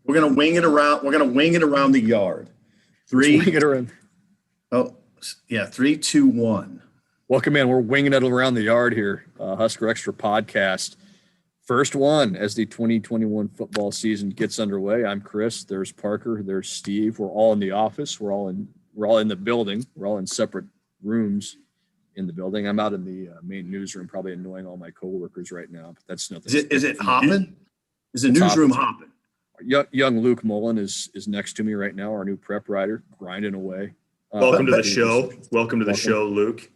We're gonna wing it around. We're gonna wing it around the yard. Wing it around. Oh, yeah. 3, 2, 1. Welcome in. We're winging it around the yard here. Husker Extra podcast. First one as the 2021 football season gets underway. I'm Chris. There's Parker. There's Steve. We're all in the office. We're all in the building. We're all in separate rooms in the building. I'm out in the main newsroom, probably annoying all my coworkers right now. But that's nothing. Is it hopping? Is the newsroom hopping? Young Luke Mullen is next to me right now, our new prep writer, grinding away. Welcome to the show. Welcome to the show, Luke.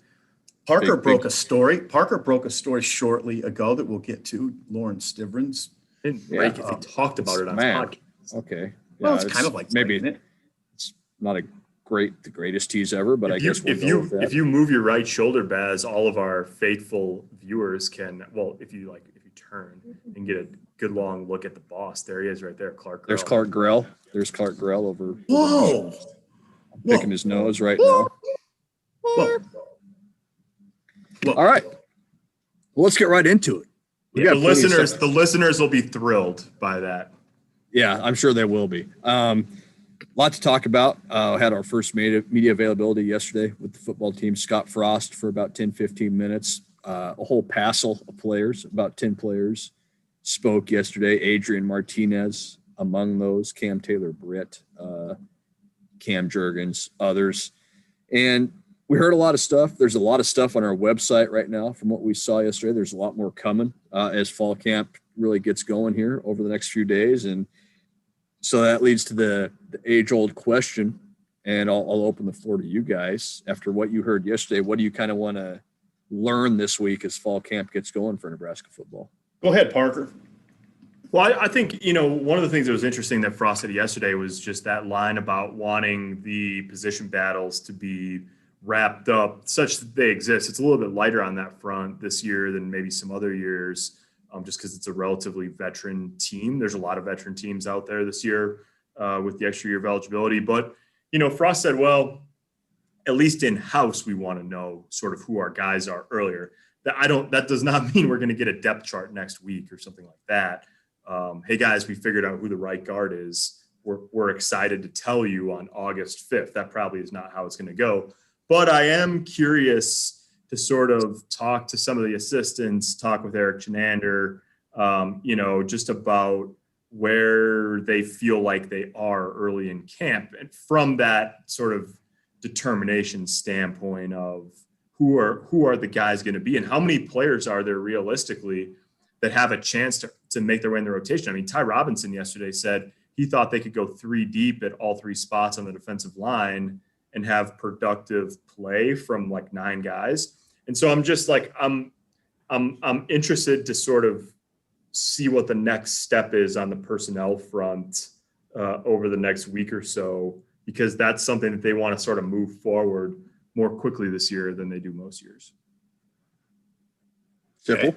Parker broke a story. Parker broke a story shortly ago that we'll get to. Lauren Stivrins. Didn't break if he talked about it on his podcast. Okay. Well, it's kind of like maybe it's not the greatest tease ever, but if you move your right shoulder, Baz, all of our faithful viewers can. Well, if you turn and get a good long look at the boss, there he is, right there, Clark. There's Clark Grell. There's Clark Grell over. Whoa! Picking his nose right now. Whoa. All right. Well, let's get right into it. The listeners will be thrilled by that. Yeah, I'm sure they will be. Lot to talk about. Had our first media availability yesterday with the football team. Scott Frost for about 10, 15 minutes. A whole passel of players, about 10 players, spoke yesterday. Adrian Martinez among those, Cam Taylor-Britt, Cam Jurgens, others. And we heard a lot of stuff. There's a lot of stuff on our website right now from what we saw yesterday. There's a lot more coming as fall camp really gets going here over the next few days. And so that leads to the age-old question, and I'll open the floor to you guys. After what you heard yesterday, what do you kind of want to learn this week as fall camp gets going for Nebraska football? Go ahead, Parker. Well, I think, one of the things that was interesting that Frost said yesterday was just that line about wanting the position battles to be wrapped up such that they exist. It's a little bit lighter on that front this year than maybe some other years, just because it's a relatively veteran team. There's a lot of veteran teams out there this year with the extra year of eligibility. But, Frost said, well, at least in-house, we want to know sort of who our guys are earlier. That does not mean we're going to get a depth chart next week or something like that. Hey, guys, we figured out who the right guard is. We're excited to tell you on August 5th. That probably is not how it's going to go. But I am curious to sort of talk to some of the assistants, talk with Eric Chenander, just about where they feel like they are early in camp. And from that sort of determination standpoint of who are the guys going to be and how many players are there realistically that have a chance to make their way in the rotation. I mean, Ty Robinson yesterday said he thought they could go 3 deep at all 3 spots on the defensive line and have productive play from like 9 guys. And so I'm just like, I'm interested to sort of see what the next step is on the personnel front over the next week or so, because that's something that they want to sort of move forward more quickly this year than they do most years. Sipple?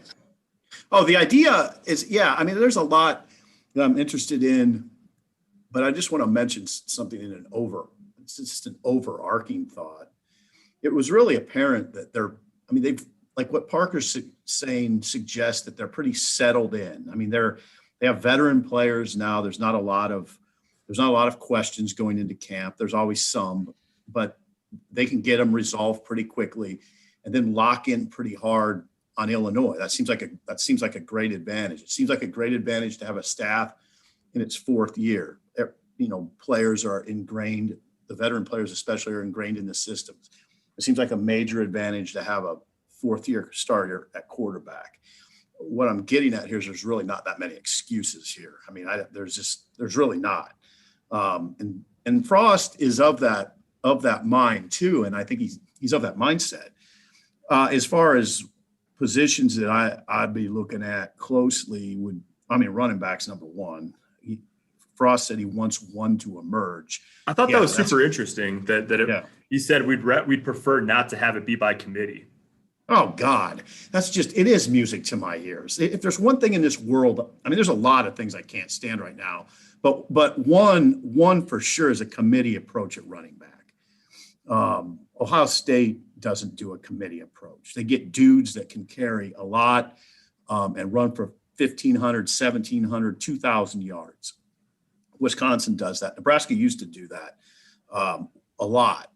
Oh, the idea is, there's a lot that I'm interested in, but I just want to mention something it's just an overarching thought. It was really apparent that they've, like what Parker's saying, suggests that they're pretty settled in. I mean, they have veteran players now. There's not a lot of questions going into camp. There's always some, but they can get them resolved pretty quickly and then lock in pretty hard on Illinois. That seems like a great advantage. It seems like a great advantage to have a staff in its 4th year. Players are ingrained. The veteran players especially are ingrained in the systems. It seems like a major advantage to have a 4th-year starter at quarterback. What I'm getting at here is there's really not that many excuses here. I mean, there's really not. And Frost is of that mind too, and I think he's of that mindset. As far as positions that I'd be looking at closely running back's number 1. Frost said he wants one to emerge. I thought that was super interesting he said we'd prefer not to have it be by committee. Oh God, it is music to my ears. If there's one thing in this world, there's a lot of things I can't stand right now, but one for sure is a committee approach at running back. Ohio State doesn't do a committee approach. They get dudes that can carry a lot and run for 1,500, 1,700, 2,000 yards. Wisconsin does that. Nebraska used to do that a lot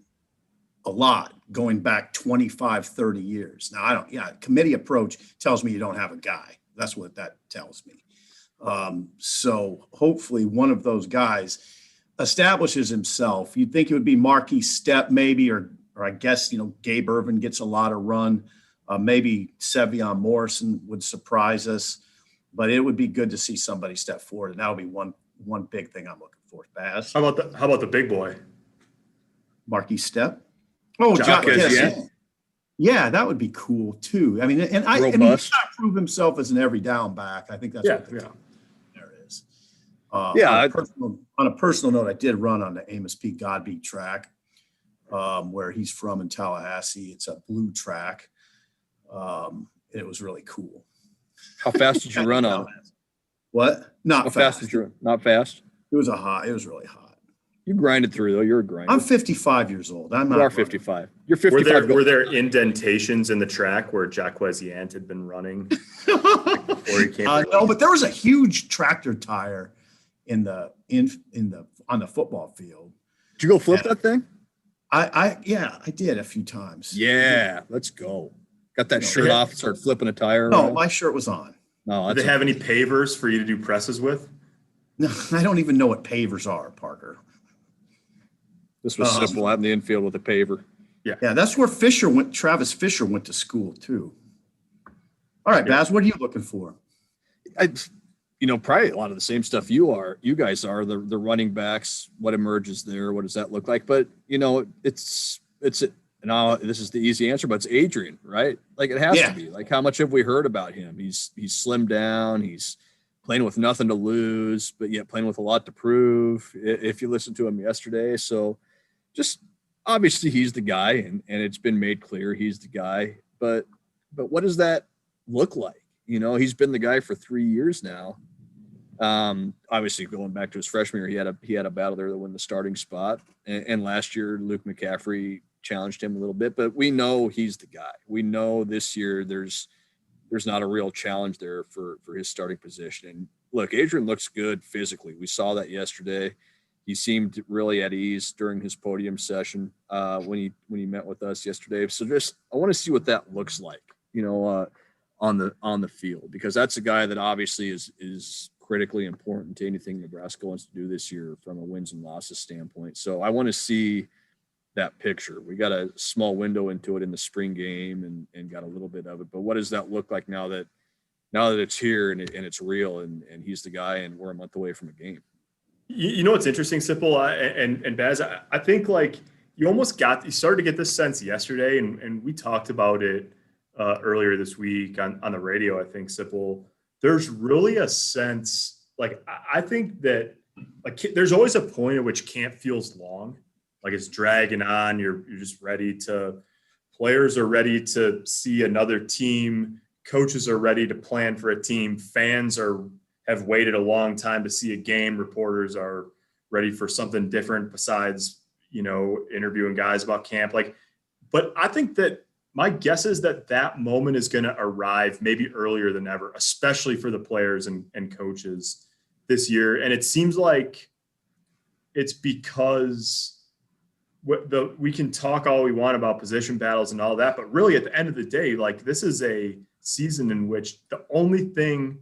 going back 25, 30 years. Now, committee approach tells me you don't have a guy. That's what that tells me. So hopefully one of those guys establishes himself. You'd think it would be Marquis Stepp maybe, or I guess, Gabe Irvin gets a lot of run. Maybe Sevion Morrison would surprise us, but it would be good to see somebody step forward. And that would be one big thing I'm looking for. Baz. How about the big boy? Marquis Stepp? Oh, yeah, that would be cool too. I mean, he's got to prove himself as an every down back. I think that's what there is. On a personal note, I did run on the Amos P. Godby track, where he's from in Tallahassee. It's a blue track. It was really cool. How fast did you run on it? What? Not How fast. Did you run? Not fast? It was really hot. You grinded through, though. You're a grinder. I'm 55 years old. I'm not. You are 55. You're 55. Were there indentations in the track where Jaquez Yant had been running before he came? No, but there was a huge tractor tire on the football field. Did you go flip that thing? I did a few times. Yeah, let's go. Got that shirt off and started flipping a tire. No, around. my shirt was on. No, did they have any pavers for you to do presses with? No, I don't even know what pavers are, Parker. This was Sipple out in the infield with a paver. Yeah, that's where Travis Fisher went to school too. All right, Baz, what are you looking for? Probably a lot of the same stuff you guys are, the running backs, what emerges there, what does that look like? But it's now this is the easy answer, but it's Adrian, right? Like it has to be. Like how much have we heard about him? He's slimmed down, he's playing with nothing to lose, but yet playing with a lot to prove if you listen to him yesterday. So just obviously he's the guy and it's been made clear he's the guy, but what does that look like? He's been the guy for 3 years now. Obviously going back to his freshman year, he had a battle there to win the starting spot. And last year, Luke McCaffrey challenged him a little bit, but we know he's the guy. We know this year there's not a real challenge there for his starting position. And look, Adrian looks good physically. We saw that yesterday. He seemed really at ease during his podium session when he met with us yesterday. So I want to see what that looks like, on the field, because that's a guy that obviously is critically important to anything Nebraska wants to do this year from a wins and losses standpoint. So I want to see that picture. We got a small window into it in the spring game and got a little bit of it, but what does that look like now that it's here and it's real and he's the guy and we're a month away from a game? What's interesting, Sipple and Baz, I think like you started to get this sense yesterday and we talked about it earlier this week on the radio. I think, Sipple, there's really a sense, like I think that like there's always a point at which camp feels long. Like it's dragging on. You're just players are ready to see another team. Coaches are ready to plan for a team. Fans have waited a long time to see a game. Reporters are ready for something different besides, interviewing guys about camp. But I think that my guess is that moment is going to arrive maybe earlier than ever, especially for the players and coaches this year. And it seems like it's because we can talk all we want about position battles and all that, but really at the end of the day, like this is a season in which the only thing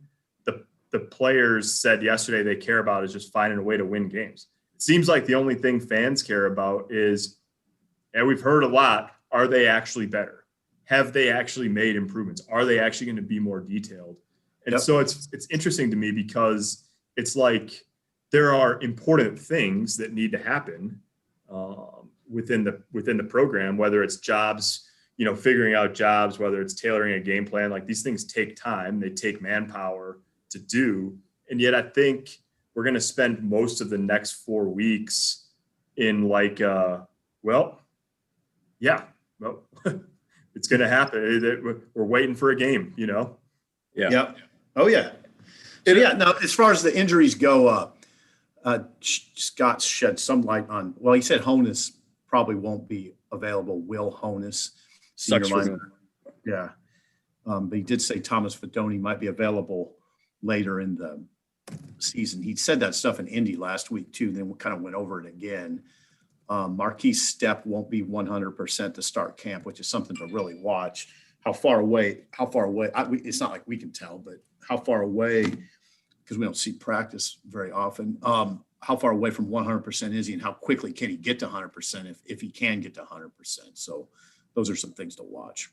the players said yesterday they care about is just finding a way to win games. It seems like the only thing fans care about is, and we've heard a lot, are they actually better? Have they actually made improvements? Are they actually going to be more detailed? And so it's interesting to me because it's like there are important things that need to happen within the program, whether it's jobs, figuring out jobs, whether it's tailoring a game plan. Like these things take time, they take manpower to do. And yet I think we're going to spend most of the next 4 weeks in it's going to happen. We're waiting for a game, Yeah. Yeah. Oh yeah. So, now as far as the injuries go, Scott shed some light on, he said Honus probably won't be available. Will Honus. Sucks for him. Yeah. But he did say Thomas Fedoni might be available later in season. He said that stuff in Indy last week too. Then we kind of went over it again. Marquise Stepp won't be 100% to start camp, which is something to really watch. How far away, it's not like we can tell, but how far away, because we don't see practice very often, how far away from 100% is he, and how quickly can he get to 100% if he can get to 100%. So those are some things to watch.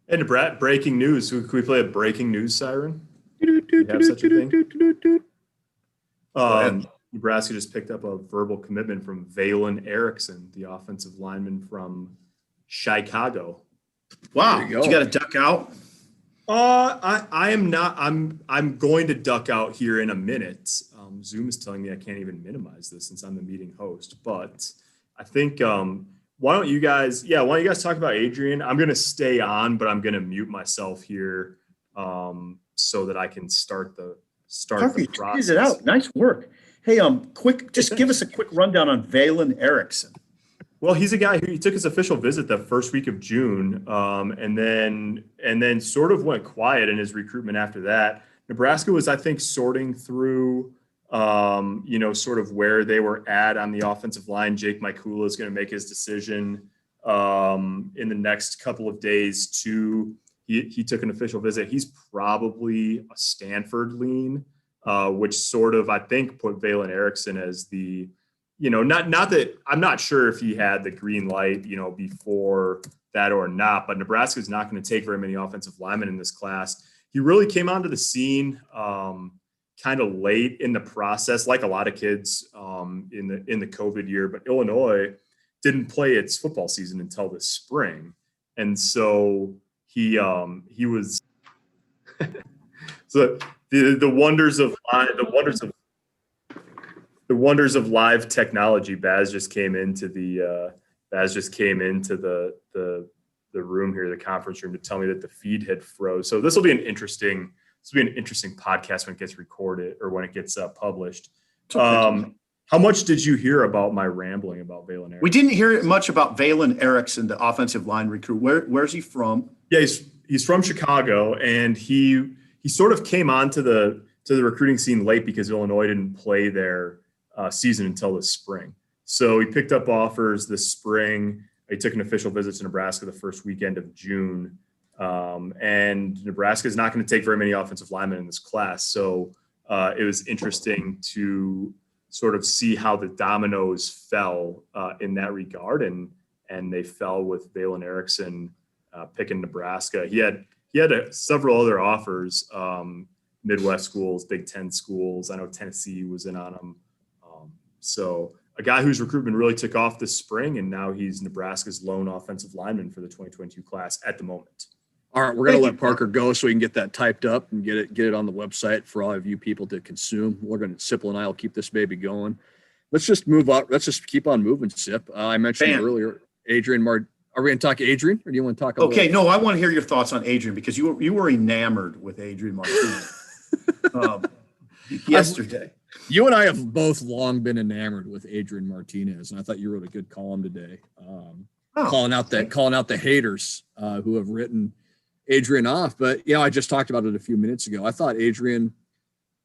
And Brett, breaking news. Can we play a breaking news siren? Do you have such a thing? Nebraska just picked up a verbal commitment from Valen Erickson, the offensive lineman from Chicago. Wow, you got to duck out. I am not. I'm going to duck out here in a minute. Zoom is telling me I can't even minimize this since I'm the meeting host. But I think why don't you guys talk about Adrian? I'm going to stay on, but I'm going to mute myself here so that I can start the process. It out. Nice work. Hey, give us a quick rundown on Valen Erickson. Well, he's a guy who took his official visit the first week of June, and then sort of went quiet in his recruitment after that. Nebraska was, I think, sorting through, sort of where they were at on the offensive line. Jake Mikula is going to make his decision in the next couple of days. He took an official visit. He's probably a Stanford lean, which sort of, I think, put Valen Erickson as the, not that I'm not sure if he had the green light, before that or not, but Nebraska is not going to take very many offensive linemen in this class. He really came onto the scene kind of late in the process, like a lot of kids in the COVID year, but Illinois didn't play its football season until this spring. And so he was so the wonders of live technology. Baz just came into the room here, the conference room, to tell me that the feed had froze. So this will be an interesting podcast when it gets recorded or when it gets published. How much did you hear about my rambling about Valen Erickson? We didn't hear much about Valen Erickson, the offensive line recruit. Where's he from? Yeah, he's from Chicago, and he sort of came onto the recruiting scene late because Illinois didn't play their season until this spring. So he picked up offers this spring. He took an official visit to Nebraska the first weekend of June. And Nebraska is not going to take very many offensive linemen in this class. So it was interesting to sort of see how the dominoes fell in that regard. And they fell with Valen Erickson picking Nebraska. He had several other offers, Midwest schools, Big Ten schools. I know Tennessee was in on him. So a guy whose recruitment really took off this spring, and now he's Nebraska's lone offensive lineman for the 2022 class at the moment. All right, we're going to let Parker go so we can get that typed up and get it on the website for all of you people to consume. We're going to, Sipple and I will keep this baby going. Let's just move on. Let's just keep on moving, Sip. I mentioned earlier, Adrian Are we going to talk Adrian, or do you want to talk about? Okay, no, I want to hear your thoughts on Adrian, because you were enamored with Adrian Martinez yesterday. You and I have both long been enamored with Adrian Martinez, and I thought you wrote a good column today, calling out the haters who have written Adrian off. But I just talked about it a few minutes ago. I thought Adrian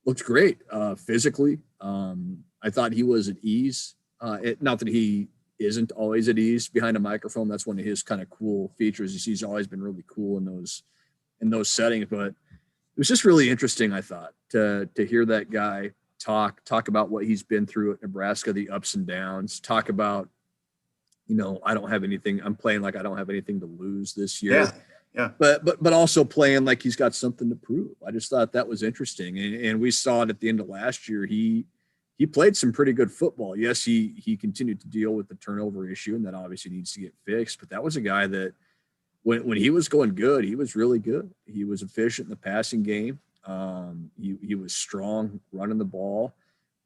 looked great physically. I thought he was at ease. Not that he isn't always at ease behind a microphone. That's one of his kind of cool features. He's always been really cool in those settings. But it was just really interesting, I thought, to hear that guy talk about what he's been through at Nebraska, the ups and downs, talk about, I don't have anything. I'm playing like I don't have anything to lose this year. Yeah. But also playing like he's got something to prove. I just thought that was interesting. And we saw it at the end of last year. He played some pretty good football. Yes, he continued to deal with the turnover issue, and that obviously needs to get fixed. But that was a guy that when he was going good, he was really good. He was efficient in the passing game. He was strong running the ball.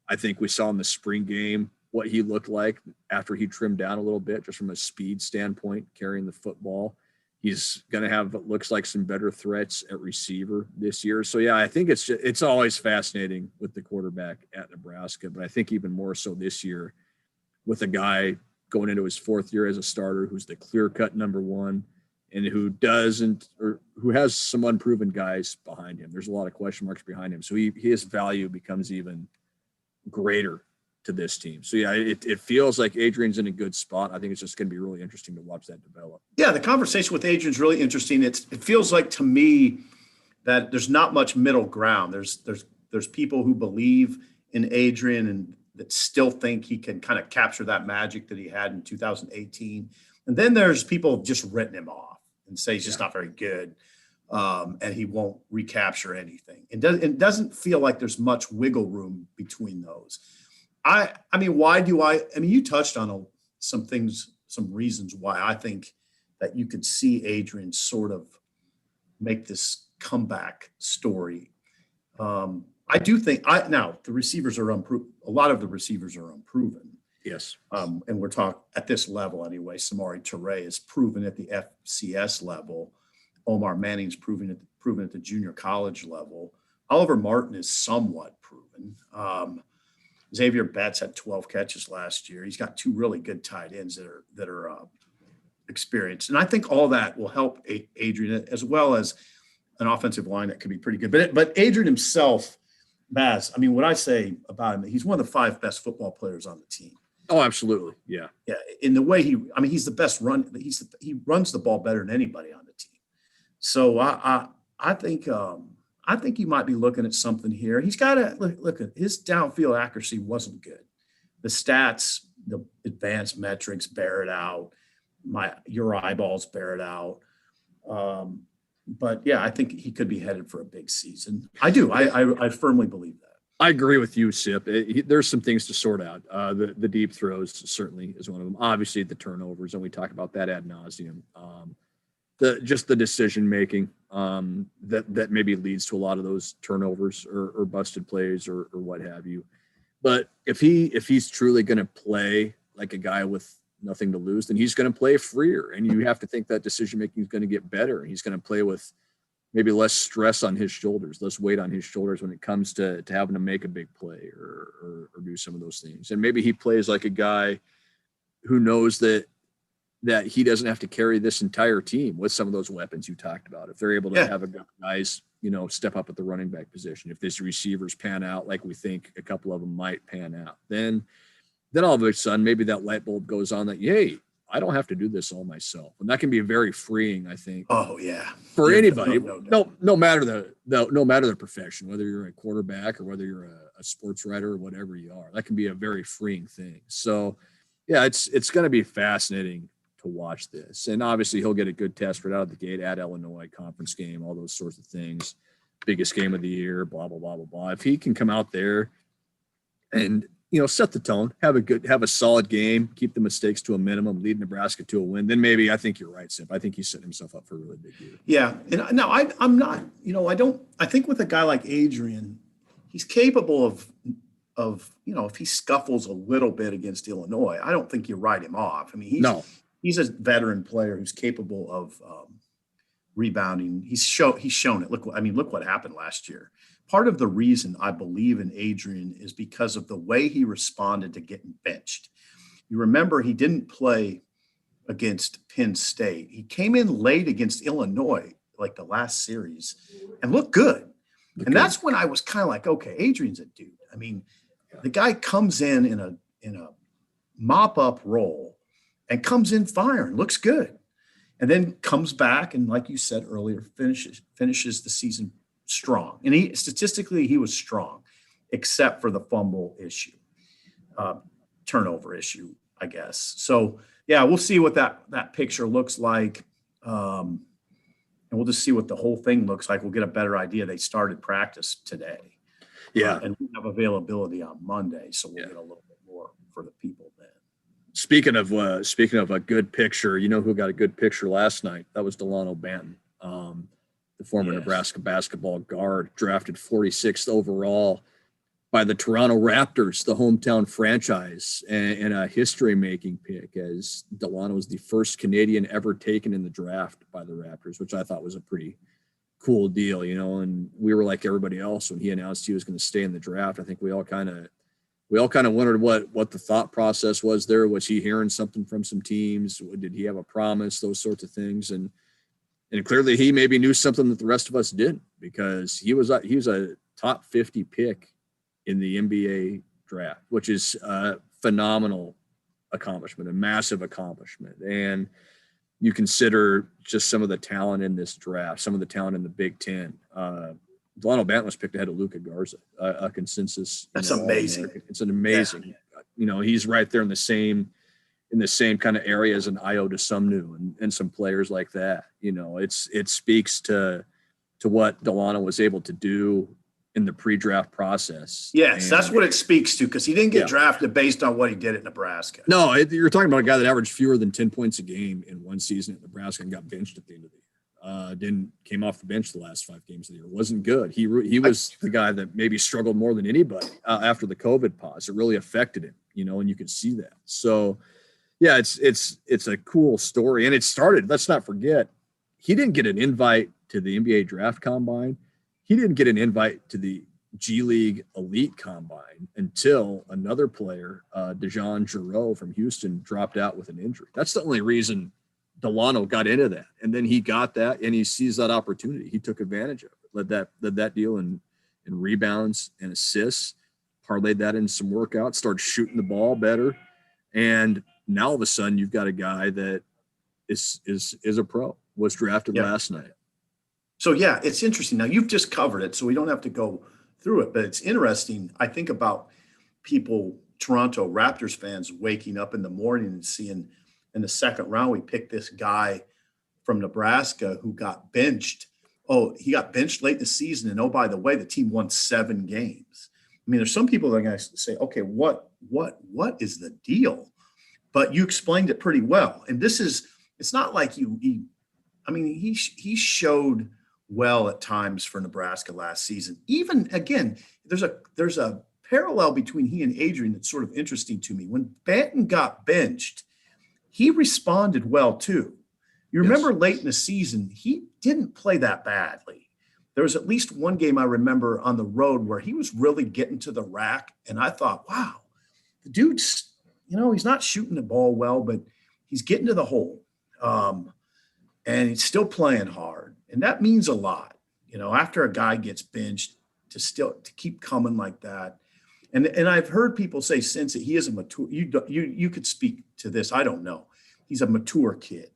I think we saw in the spring game what he looked like after he trimmed down a little bit, just from a speed standpoint, carrying the football. He's going to have what looks like some better threats at receiver this year. So, I think it's always fascinating with the quarterback at Nebraska, but I think even more so this year with a guy going into his fourth year as a starter who's the clear-cut number one. and who doesn't, or who has some unproven guys behind him. There's a lot of question marks behind him. So his value becomes even greater to this team. So yeah, it feels like Adrian's in a good spot. I think it's just going to be really interesting to watch that develop. Yeah, the conversation with Adrian's really interesting. It feels like to me that there's not much middle ground. There's people who believe in Adrian and that still think he can kind of capture that magic that he had in 2018. And then there's people who've just written him off and say he's just not very good, and he won't recapture anything. It doesn't feel like there's much wiggle room between those. I mean, you touched on some things, some reasons why I think that you could see Adrian sort of make this comeback story. I do think now the receivers are unproven. A lot of the receivers are unproven. Yes. And we're talking at this level anyway. Samori Toure is proven at the FCS level. Omar Manning's proven at the junior college level. Oliver Martin is somewhat proven. Xavier Betts had 12 catches last year. He's got two really good tight ends that are experienced. And I think all that will help Adrian, as well as an offensive line that could be pretty good. But Adrian himself, Baz, I mean, what I say about him, he's one of the 5 best football players on the team. Oh, absolutely. Yeah. Yeah. In the way he's the best run. He runs the ball better than anybody on the team. So I think you might be looking at something here. He's got to look at his downfield accuracy wasn't good. The stats, the advanced metrics bear it out. Your eyeballs bear it out. But yeah, I think he could be headed for a big season. I do. I firmly believe that. I agree with you, Sip. There's some things to sort out. The deep throws certainly is one of them. Obviously, the turnovers, and we talk about that ad nauseum. The decision making that maybe leads to a lot of those turnovers or busted plays or what have you. But if he's truly going to play like a guy with nothing to lose, then he's going to play freer, and you have to think that decision making is going to get better, and he's going to play with maybe less stress on his shoulders, less weight on his shoulders when it comes to having to make a big play or do some of those things. And maybe he plays like a guy who knows that he doesn't have to carry this entire team with some of those weapons you talked about. If they're able to have guys, step up at the running back position, if these receivers pan out like we think a couple of them might pan out, then all of a sudden maybe that light bulb goes on that, hey, I don't have to do this all myself. And that can be very freeing, I think. Oh yeah. For anybody, no matter the profession, whether you're a quarterback or whether you're a sports writer or whatever you are, that can be a very freeing thing. So yeah, it's going to be fascinating to watch this. And obviously he'll get a good test right out of the gate at Illinois, conference game, all those sorts of things, biggest game of the year, blah, blah, blah, blah, blah. If he can come out there and, set the tone, have a solid game, keep the mistakes to a minimum, lead Nebraska to a win, then maybe I think you're right, Sip. I think he's setting himself up for a really big year. Yeah. And no, I'm not, I think with a guy like Adrian, he's capable of, if he scuffles a little bit against Illinois, I don't think you write him off. I mean, he's a veteran player who's capable of rebounding. He's shown it. Look what happened last year. Part of the reason I believe in Adrian is because of the way he responded to getting benched. You remember he didn't play against Penn State. He came in late against Illinois, like the last series, and looked good. That's when I was kind of like, okay, Adrian's a dude. I mean, the guy comes in a mop-up role and comes in firing, looks good, and then comes back and, like you said earlier, finishes the season strong. And statistically he was strong, except for the fumble issue, turnover issue, I guess. So yeah, we'll see what that picture looks like. And we'll just see what the whole thing looks like. We'll get a better idea. They started practice today. Yeah. And we have availability on Monday. So we'll get a little bit more for the people then. Speaking of a good picture, who got a good picture last night? That was Dalano Banton. The former Nebraska basketball guard, drafted 46th overall by the Toronto Raptors, the hometown franchise, and a history-making pick, as Dalano was the first Canadian ever taken in the draft by the Raptors, which I thought was a pretty cool deal, and we were like everybody else when he announced he was going to stay in the draft. I think we all kind of wondered what the thought process was there. Was he hearing something from some teams? Did he have a promise? Those sorts of things. And And clearly he maybe knew something that the rest of us didn't, because he was a top 50 pick in the NBA draft, which is a phenomenal accomplishment, a massive accomplishment. And you consider just some of the talent in this draft, some of the talent in the Big Ten. Dalano Banton was picked ahead of Luka Garza, a consensus. That's amazing. It's an amazing, he's right there in the same kind of area as an Io DeSumnu and some players like that. It speaks to what Dalano was able to do in the pre-draft process. Yes, that's what it speaks to, because he didn't get drafted based on what he did at Nebraska. No, you're talking about a guy that averaged fewer than 10 points a game in one season at Nebraska and got benched at the end of the year. Came off the bench the last 5 games of the year. Wasn't good. He was the guy that maybe struggled more than anybody after the COVID pause. It really affected him, and you could see that. So, yeah, it's a cool story. And it started, let's not forget, he didn't get an invite to the NBA draft combine. He didn't get an invite to the G League Elite Combine until another player, DeJon Jarreau from Houston, dropped out with an injury. That's the only reason Dalano got into that. And then he got that, and he sees that opportunity. He took advantage of it, led that deal in rebounds and assists, parlayed that in some workouts, started shooting the ball better. And now all of a sudden you've got a guy that is a pro, was drafted last night. So, yeah, it's interesting. Now, you've just covered it, so we don't have to go through it, but it's interesting. I think about people, Toronto Raptors fans, waking up in the morning and seeing in the second round, we picked this guy from Nebraska who got benched. Oh, he got benched late in the season. And, oh, by the way, the team won 7 games. I mean, there's some people that are going to say, okay, what is the deal? But you explained it pretty well. And it's not like he showed well at times for Nebraska last season. Even again, there's a parallel between he and Adrian that's sort of interesting to me. When Banton got benched, he responded well too. You remember late in the season, he didn't play that badly. There was at least one game I remember on the road where he was really getting to the rack, and I thought, wow, the dude's, he's not shooting the ball well, but he's getting to the hole. And he's still playing hard. And that means a lot, after a guy gets benched, to keep coming like that. And I've heard people say since that he is a mature, you could speak to this. I don't know. He's a mature kid.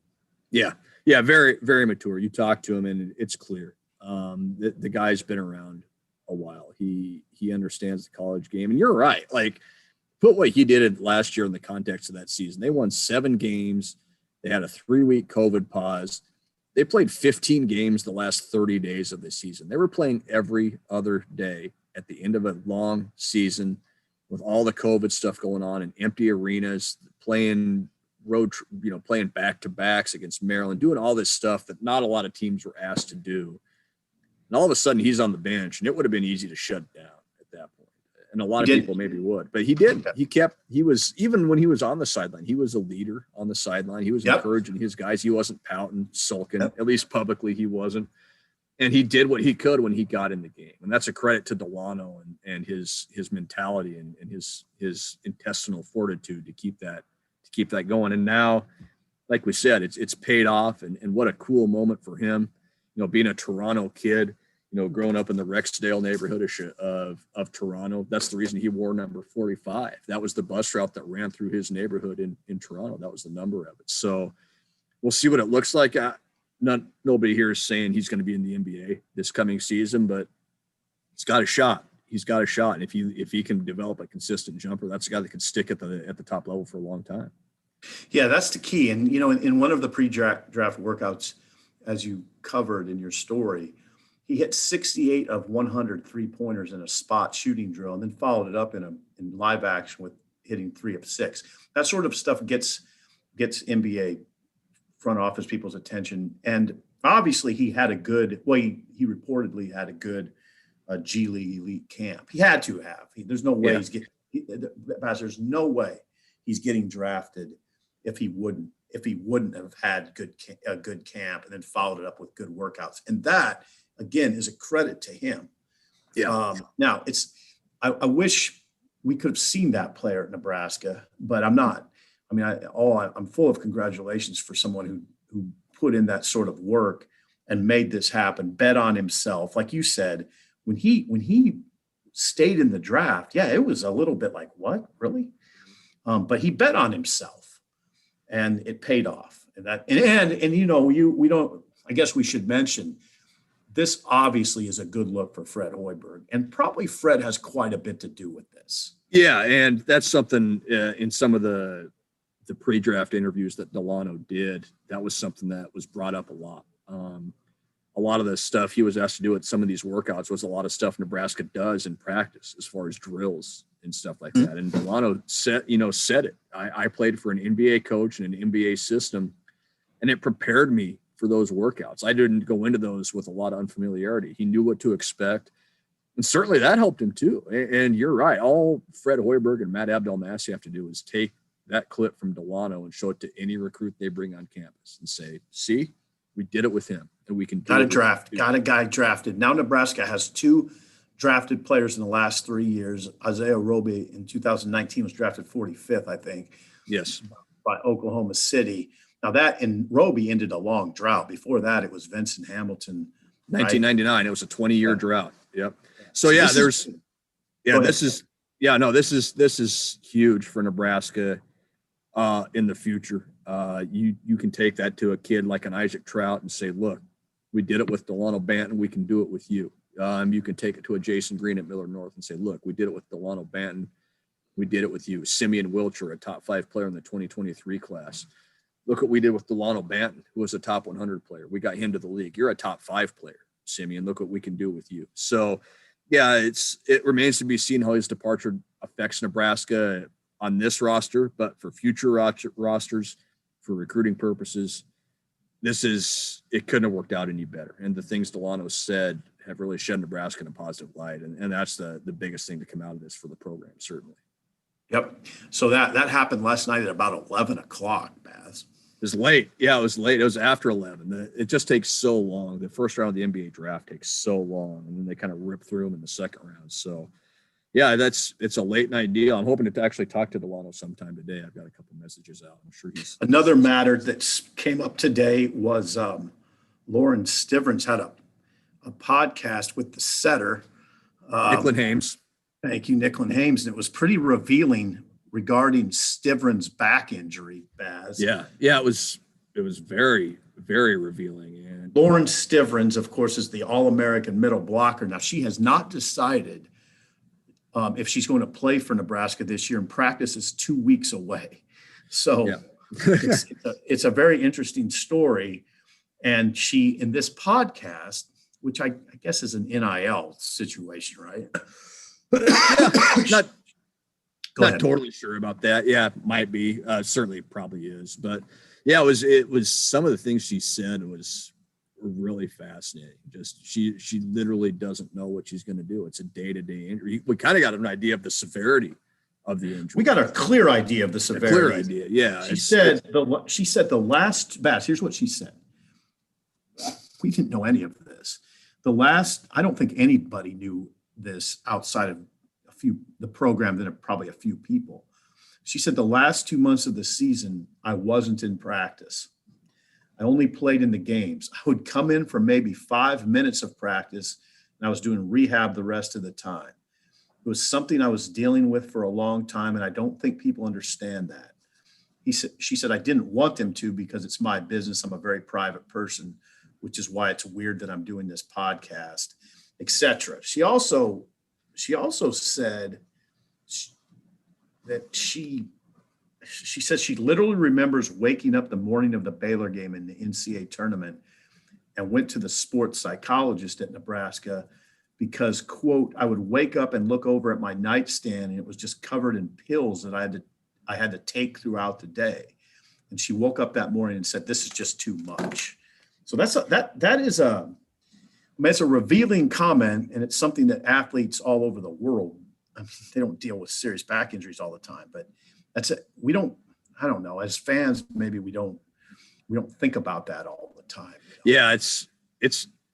Yeah. Yeah. Very, very mature. You talk to him and it's clear. The guy's been around a while. He understands the college game, and you're right. Like, put what he did last year in the context of that season. They won 7 games. They had a 3-week COVID pause. They played 15 games the last 30 days of the season. They were playing every other day at the end of a long season with all the COVID stuff going on in empty arenas, playing playing back-to-backs against Maryland, doing all this stuff that not a lot of teams were asked to do. And all of a sudden he's on the bench, and it would have been easy to shut down at that point. And a lot of people maybe would, but he didn't. He was, even when he was on the sideline, he was a leader on the sideline. He was encouraging his guys. He wasn't pouting, sulking, at least publicly he wasn't. And he did what he could when he got in the game. And that's a credit to Dalano and his mentality and his intestinal fortitude to keep that going. And now, like we said, it's paid off, and what a cool moment for him, being a Toronto kid, growing up in the Rexdale neighborhood of Toronto. That's the reason he wore number 45. That was the bus route that ran through his neighborhood in Toronto. That was the number of it. So we'll see what it looks like. Nobody here is saying he's going to be in the NBA this coming season, but he's got a shot. He's got a shot. And if he can develop a consistent jumper, that's a guy that can stick at the top level for a long time. Yeah, that's the key. And, in one of the pre-draft workouts, as you covered in your story, he hit 68 of 100 3-pointers in a spot shooting drill, and then followed it up in live action with hitting 3 of 6. That sort of stuff gets NBA front office people's attention. And obviously he had he reportedly had a good G League elite camp. He had to have. There's no way there's no way he's getting drafted if he wouldn't have had a good camp and then followed it up with good workouts. And that, again, is a credit to him. Yeah. Now I wish we could have seen that player at Nebraska, but I'm not. I mean, I'm full of congratulations for someone who put in that sort of work and made this happen, bet on himself. Like you said, when he stayed in the draft, yeah, it was a little bit like, what, really? But he bet on himself, and it paid off. And you know, we don't. I guess we should mention this. Obviously, is a good look for Fred Hoiberg, and probably Fred has quite a bit to do with this. Yeah, and that's something in some of the pre-draft interviews that Dalano did. That was something that was brought up a lot. A lot of the stuff he was asked to do at some of these workouts was a lot of stuff Nebraska does in practice as far as drills and stuff like that. And Dalano said it. I played for an NBA coach and an NBA system, and it prepared me for those workouts. I didn't go into those with a lot of unfamiliarity. He knew what to expect, and certainly that helped him too. And you're right. All Fred Hoiberg and Matt Abdelmassih have to do is take that clip from Dalano and show it to any recruit they bring on campus and say, see, we did it with him, and we can got a guy drafted. Now Nebraska has 2 drafted players in the last 3 years. Isaiah Roby in 2019 was drafted 45th, I think. Yes. By Oklahoma City. Now that and Roby ended a long drought. Before that, it was Vincent Hamilton. 1999. Right? It was a 20-year drought. Yep. So this is huge for Nebraska in the future. You can take that to a kid like an Isaac Trout and say, look, we did it with Dalano Banton. We can do it with you. You can take it to a Jason Green at Miller North and say, look, we did it with Dalano Banton. We did it with you. Simeon Wilcher, a top 5 player in the 2023 class. Look what we did with Dalano Banton, who was a top 100 player. We got him to the league. You're a top 5 player, Simeon. Look what we can do with you. So, yeah, it remains to be seen how his departure affects Nebraska on this roster, but for future rosters, for recruiting purposes, it couldn't have worked out any better. And the things Dalano said have really shed Nebraska in a positive light. And that's the biggest thing to come out of this for the program, certainly. Yep. So that happened last night at about 11 o'clock, Baz. It was late. Yeah, it was late. It was after 11. It just takes so long. The first round of the NBA draft takes so long, and then they kind of rip through them in the second round. So, yeah, it's a late night deal. I'm hoping to actually talk to Dalano sometime today. I've got a couple messages out. I'm sure he's another matter that came up today was Lauren Stivrins had a podcast with the setter, Nicklin Hames. Thank you, Nicklin Hames, and it was pretty revealing regarding Stivrins' back injury, Baz. Yeah, it was very, very revealing. And Lauren Stivrins, of course, is the All-American middle blocker. Now, she has not decided if she's going to play for Nebraska this year, and practice is 2 weeks away. So yeah. it's a very interesting story. And she, in this podcast, which I guess is an NIL situation, right? Not totally sure about that. Yeah, it might be. Certainly probably is. But yeah, it was some of the things she said was really fascinating. Just she literally doesn't know what she's going to do. It's a day-to-day injury. We kind of got an idea of the severity of the injury. We got a clear idea of the severity. A clear idea, yeah. She said the last Bass. Here's what she said. We didn't know any of this. I don't think anybody knew this outside of the program, then probably a few people. She said the last 2 months of the season, I wasn't in practice. I only played in the games. I would come in for maybe 5 minutes of practice, and I was doing rehab the rest of the time. It was something I was dealing with for a long time, and I don't think people understand that. She said, I didn't want them to because it's my business. I'm a very private person, which is why it's weird that I'm doing this podcast, etc. She also said that she says she literally remembers waking up the morning of the Baylor game in the NCAA tournament and went to the sports psychologist at Nebraska because, quote, I would wake up and look over at my nightstand and it was just covered in pills that I had to take throughout the day. And she woke up that morning and said, this is just too much. So it's a revealing comment, and it's something that athletes all over the world, I mean, they don't deal with serious back injuries all the time, but that's it. I don't know, as fans, maybe we don't think about that all the time. You know? Yeah.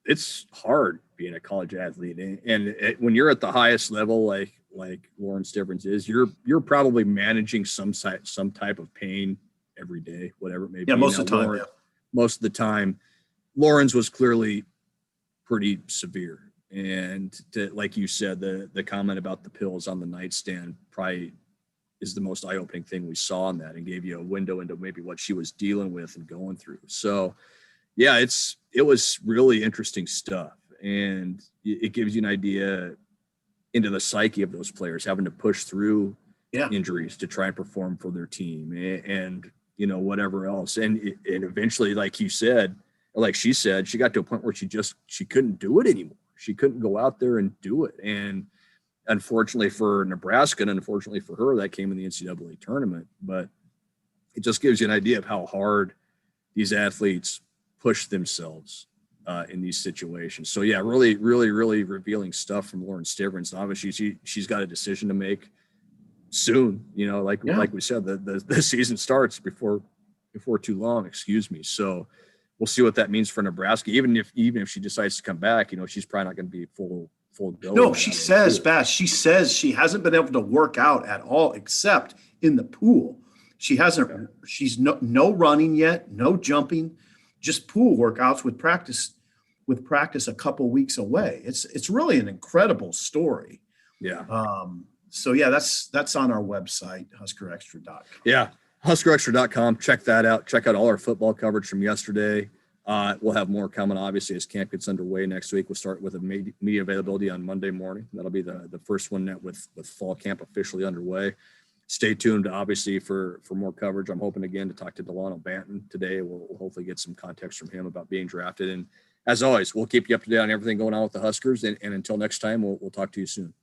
It's hard being a college athlete. And when you're at the highest level, like Lauren Stivrins is, you're probably managing some type of pain every day, whatever it may be. Yeah. Most of the time. Most of the time, Lauren's was clearly pretty severe. And like you said, the comment about the pills on the nightstand probably is the most eye-opening thing we saw in that, and gave you a window into maybe what she was dealing with and going through. So yeah, it was really interesting stuff. And it gives you an idea into the psyche of those players having to push through injuries to try and perform for their team and whatever else. And eventually, like you said, like she said, she got to a point where she couldn't do it anymore. She couldn't go out there and do it. And unfortunately for Nebraska, and unfortunately for her, that came in the NCAA tournament. But it just gives you an idea of how hard these athletes push themselves in these situations. So yeah, really, really, really revealing stuff from Lauren Stivrins. And obviously she's got a decision to make soon, like we said, the season starts before too long, So we'll see what that means for Nebraska. Even if she decides to come back, she's probably not going to be full go. No, she says she hasn't been able to work out at all except in the pool. She's no running yet, no jumping, just pool workouts with practice a couple weeks away. It's really an incredible story. Yeah. So yeah, that's on our website, huskerextra.com. Yeah. huskerextra.com. Check that out. Check out all our football coverage from yesterday. We'll have more coming, obviously, as camp gets underway next week. We'll start with a media availability on Monday morning. That'll be the first one with fall camp officially underway. Stay tuned, obviously, for more coverage. I'm hoping again to talk to Dalano Banton today. We'll hopefully get some context from him about being drafted. And as always, we'll keep you up to date on everything going on with the Huskers. And until next time, we'll talk to you soon.